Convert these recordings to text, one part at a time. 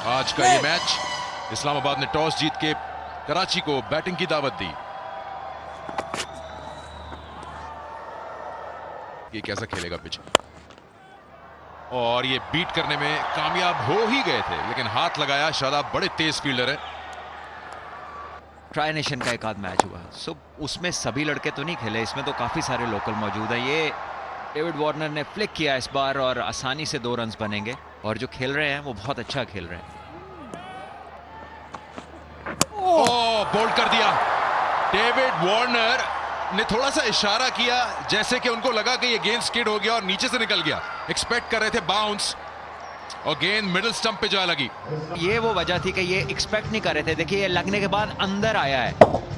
आज का ये मैच इस्लामाबाद ने टॉस जीत के कराची को बैटिंग की दावत दी। ये कैसा खेलेगा पिच, और ये बीट करने में कामयाब हो ही गए थे, लेकिन हाथ लगाया। शादाब बड़े तेज फील्डर है। ट्राई नेशन का एक आध मैच हुआ, सो उसमें सभी लड़के तो नहीं खेले, इसमें तो काफी सारे लोकल मौजूद हैं। ये डेविड वार्नर ने फ्लिक किया इस बार और आसानी से 2 रन्स बनेंगे, और जो खेल रहे हैं वो बहुत अच्छा खेल रहे हैं। बोल्ड कर दिया। डेविड वार्नर ने थोड़ा सा इशारा किया, जैसे कि उनको लगा कि ये गेंद स्किड हो गया और नीचे से निकल गया। एक्सपेक्ट कर रहे थे बाउंस, और गेंद मिडिल स्टंप पे जा लगी। ये वो वजह थी कि ये एक्सपेक्ट नहीं कर रहे थे। देखिए, ये लगने के बाद अंदर आया है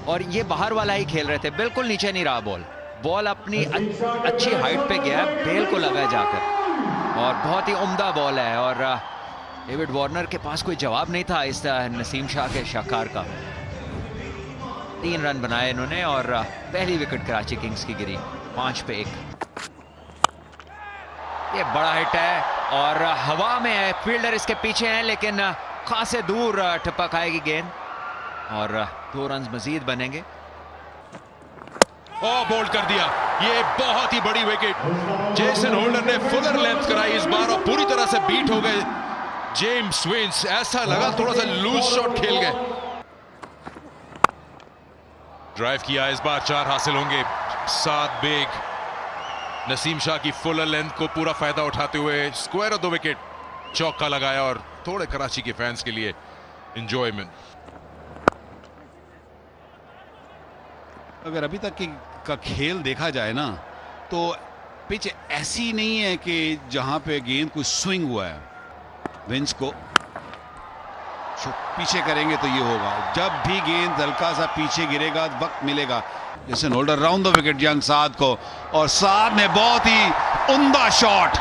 और ये बाहर वाला ही खेल रहे थे, बिल्कुल नीचे नहीं रहा। बॉल अपनी अच्छी हाइट पे गया, बेल को लगा जाकर, और बहुत ही उम्दा बॉल है। और डेविड वार्नर के पास कोई जवाब नहीं था इस नसीम शाह के शाहकार का। 3 रन बनाए इन्होंने, और पहली विकेट कराची किंग्स की गिरी 5 पे 1। ये बड़ा हिट है और हवा में है, फील्डर इसके पीछे हैं, लेकिन खासे दूर टपक आएगी गेंद, और 2 रन मजीद बनेंगे। बोल्ड कर दिया। ये बहुत ही बड़ी विकेट। जेसन होल्डर ने फुलर लेंथ कराई इस बार, और पूरी तरह से बीट हो गए जेम्स विंस। ऐसा लगा थोड़ा सा लूज शॉट खेल गए। ड्राइव किया, इस बार 4 हासिल होंगे। 7 बेग। नसीम शाह की फुलर लेंथ को पूरा फायदा उठाते हुए स्क्वायर ऑफ द विकेट चौका लगाया, और थोड़े कराची के फैंस के लिए एंजॉयमेंट। अगर अभी तक का खेल देखा जाए ना, तो पिच ऐसी नहीं है कि जहां पे गेंद को स्विंग हुआ है। विंस को पीछे करेंगे तो ये होगा, जब भी गेंद हल्का सा पीछे गिरेगा वक्त मिलेगा। Jason Holder round the wicket young Saad को, और साद ने बहुत ही उम्दा शॉट।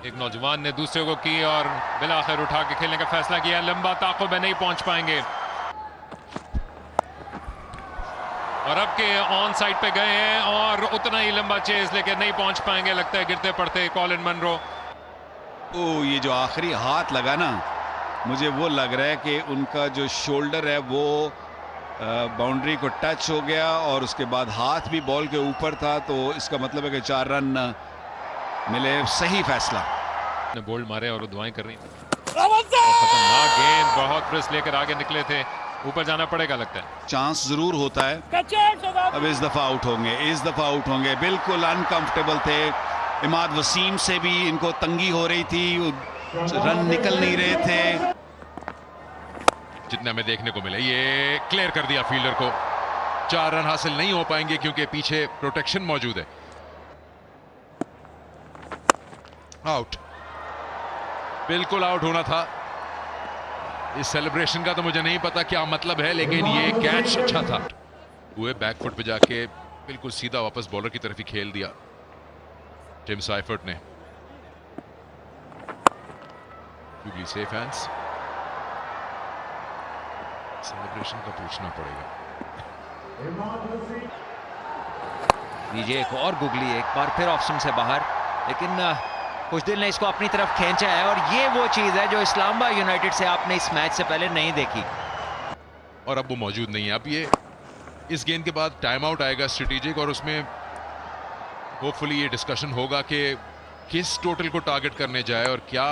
एक नौजवान ने दूसरे को की और बिलाखिर उठा के खेलने का फैसला किया। लंबा ताक़ुब में नहीं पहुंच पाएंगे, और अब के ऑन साइड पे गए हैं और उतना ही लंबा चेज लेके नहीं पहुंच पाएंगे, लगता है गिरते पड़ते कॉलिन मनरो। ये जो आखिरी हाथ लगा ना, मुझे वो लग रहा है कि उनका जो शोल्डर है वो बाउंड्री को टच हो गया, और उसके बाद हाथ भी बॉल के ऊपर था, तो इसका मतलब है कि 4 रन मिले। सही फैसला। बोल्ड मारे और दुआएं कर रही खतरनाक गेंद, बहुत रिस्क लेकर आगे निकले थे। ऊपर जाना पड़ेगा लगता है। चांस जरूर होता है। अब इस दफा आउट होंगे, इस दफा आउट होंगे। बिल्कुल अनकंफर्टेबल थे। इमाद वसीम से भी इनको तंगी हो रही थी, रन निकल नहीं रहे थे। जितना हमें देखने को मिला, ये क्लियर कर दिया फील्डर को। 4 रन हासिल नहीं हो पाएंगे क्योंकि पीछे प्रोटेक्शन मौजूद है। आउट, बिल्कुल आउट होना था। इस सेलिब्रेशन का तो मुझे नहीं पता क्या मतलब है, लेकिन ये कैच अच्छा था। हुए बैकफुट पे जाके बिल्कुल सीधा वापस बॉलर की तरफ ही खेल दिया टिम साइफर्ट ने। Safe hands. सेलिब्रेशन का पूछना पड़ेगा। नीचे एक और गुगली, एक बार फिर ऑप्शन से बाहर, लेकिन खुशदिल ने इसको अपनी तरफ खींचा है, और ये वो चीज है जो इस्लामाबाद यूनाइटेड से आपने इस मैच से पहले नहीं देखी। और अब वो मौजूद नहीं है। अब ये इस गेंद के बाद टाइम आउट आएगा स्ट्रेटेजिक, और उसमें होपफुली ये डिस्कशन होगा कि किस टोटल को टारगेट करने जाए और क्या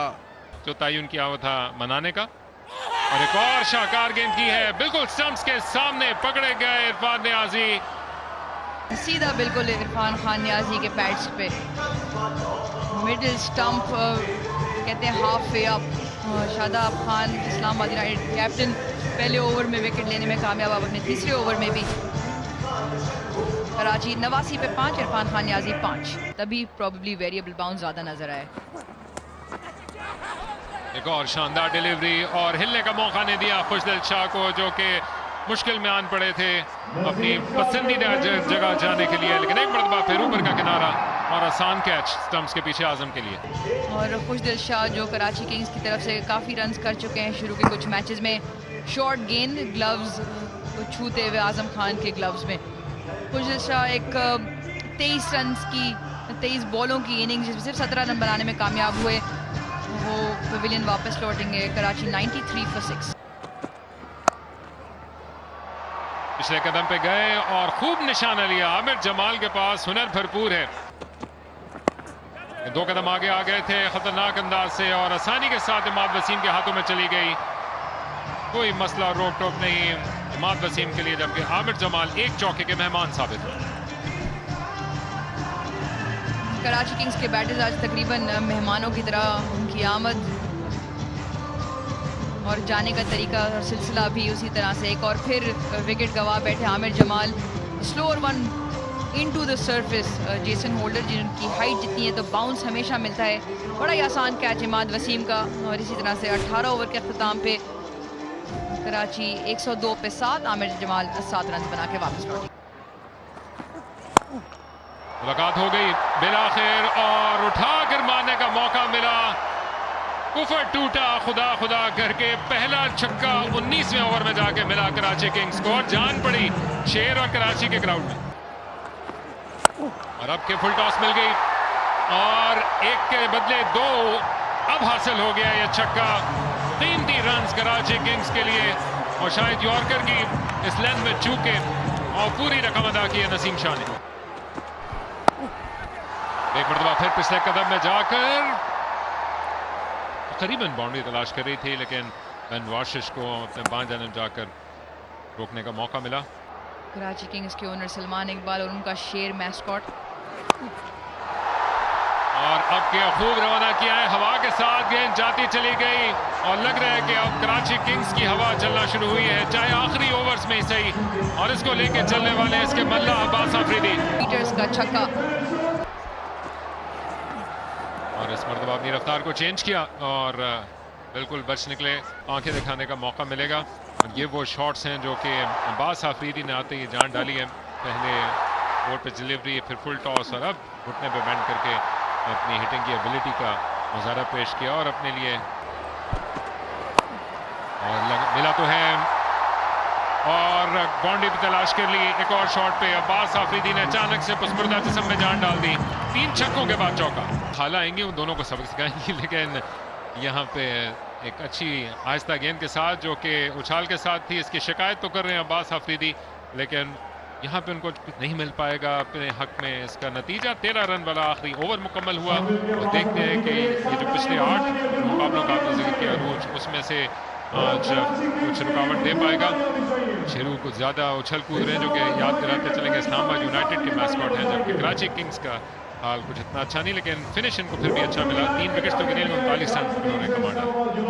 जो तयन किया हुआ था मनाने का। और एक और शाहकार गेंद की है, बिल्कुल स्टंप्स के सामने पकड़े गए इरफान नियाजी। सीधा बिल्कुल इरफान खान नियाजी के पैड्स पे मिडिल स्टंप, कहते हैं half way up. Shadab Khan Islamabad United captain पहले ओवर में विकेट लेने में कामयाब, अपने तीसरे ओवर में भी। कराची 89 पे 5, इरफान खान नियाजी 5, तभी प्रॉबेबली वेरिएबल बाउंस ज़्यादा नजर आए। एक और शानदार डिलीवरी, और हिलने का मौका नहीं दिया खुशदिल शाह को, जो कि मुश्किल में आन पड़े थे अपनी पसंदीदा जगह जाने के लिए, लेकिन एक मरतबा फिर ऊपर का किनारा और आसान कैच स्टंप्स के पीछे आजम के लिए। और खुशदिल शाह जो कराची किंग्स की तरफ से काफ़ी रन्स कर चुके हैं शुरू के कुछ मैचेस में, शॉर्ट गेंद ग्लव्स को छूते हुए आजम खान के ग्लव्स में। खुशदिल शाह एक 23 रन्स की 23 बॉलों की इनिंग्स जिसमें सिर्फ 17 रन बनाने में कामयाब हुए। वो पवेलियन वापस लौटेंगे। कराची 93 for 6। पिछले कदम पे गए और खूब निशाना लिया। आमिर जमाल के पास हुनर भरपूर है। 2 कदम आगे आ गए थे खतरनाक अंदाज से और आसानी के साथ इमाद वसीम के हाथों में चली गई। कोई मसला रोक टोक नहीं इमाद वसीम के लिए, जबकि आमिर जमाल एक चौके के मेहमान साबित हुए। कराची किंग्स के बैटर्स आज तकरीबन मेहमानों की तरह उनकी आमद और जाने का तरीका और सिलसिला भी उसी तरह से। एक और फिर विकेट गवा बैठे Aamir Jamal. Slower one into the surface. Jason holder जिनकी हाइट जितनी है तो बाउंस हमेशा मिलता है। बड़ा ही आसान कैच इमाद वसीम का। और इसी तरह से 18 ओवर के अख्ताम पे कराची 102 पे 7, आमिर जमाल 7 रन बना के वापस लौटी। मुलाकात हो गई बिलाखिर और उठा कर मारने का मौका मिला। कुफर टूटा खुदा खुदा करके। पहला छक्का 19वें ओवर में जाके मिला कराची किंग्स को और जान पड़ी शेर और कराची के ग्राउंड में। और अब के फुल टॉस मिल गई और एक के बदले 2 अब हासिल हो गया यह छक्का। 3 रन कराची किंग्स के लिए और शायद यॉर्कर की इस लेंथ में चूके और पूरी रकम अदा की है नसीम शाह ने। एक मरतबा फिर पिछले कदम में जाकर तकरीबन बाउंड्री तलाश कर रही थी, लेकिन बेन वाशिश को अपने 5 जानब जाकर रोकने का मौका मिला। कराची किंग्स के ओनर सलमान इकबाल और उनका शेर मैस्कॉट। और अब क्या खूब रवाना किया है हवा के साथ। गेंद जाती चली गई और लग रहा है कि अब कराची किंग्स की हवा चलना शुरू हुई है, चाहे आखिरी ओवर्स में ही सही। और इसको लेके चलने वाले इसके मल्ला अब्बास आफरीदी। पीटर्स का छक्का। और इस मरतबा अपनी रफ्तार को चेंज किया और बिल्कुल बच निकले। आंखें दिखाने का मौका मिलेगा। और ये वो शॉट्स हैं जो कि अब्बास आफरीदी ने आते ही जान डाली है। पहले बोर्ड पे डिलीवरी, फिर फुल टॉस और अब घुटने पे बैंड करके अपनी हिटिंग की एबिलिटी का मुजाहरा पेश किया और अपने लिए और मिला तो है और बाउंड्री भी तलाश कर ली। एक और शॉट पे अब्बास आफरीदी ने अचानक से पुस्पुर्दा जिस्म में जान डाल दी। 3 छक्कों के बाद चौका। खाला आएंगी उन दोनों को सबक सिखाएंगी, लेकिन यहाँ पे एक अच्छी आहिस्ता गेंद के साथ जो कि उछाल के साथ थी, इसकी शिकायत तो कर रहे हैं अब्बास आफरीदी, लेकिन यहाँ पे उनको नहीं मिल पाएगा अपने हक में। इसका नतीजा 13 रन वाला आखिरी ओवर मुकम्मल हुआ। और देखते हैं कि ये जो पिछले 8 मुकाबलों का आपने जिक्र किया रोज, उसमें से आज कुछ रुकावट दे पाएगा। शेरू कुछ ज़्यादा उछल कूद रहे हैं, जो कि याद दिलाते चलेंगे इस्लामाबाद यूनाइटेड के मैस्कॉट हैं, जबकि कराची किंग्स का हाल कुछ इतना अच्छा नहीं, लेकिन फिनिश इनको फिर भी अच्छा मिला। 3 विकेट तो गिने, 39 रन उन्होंने कमा डाला।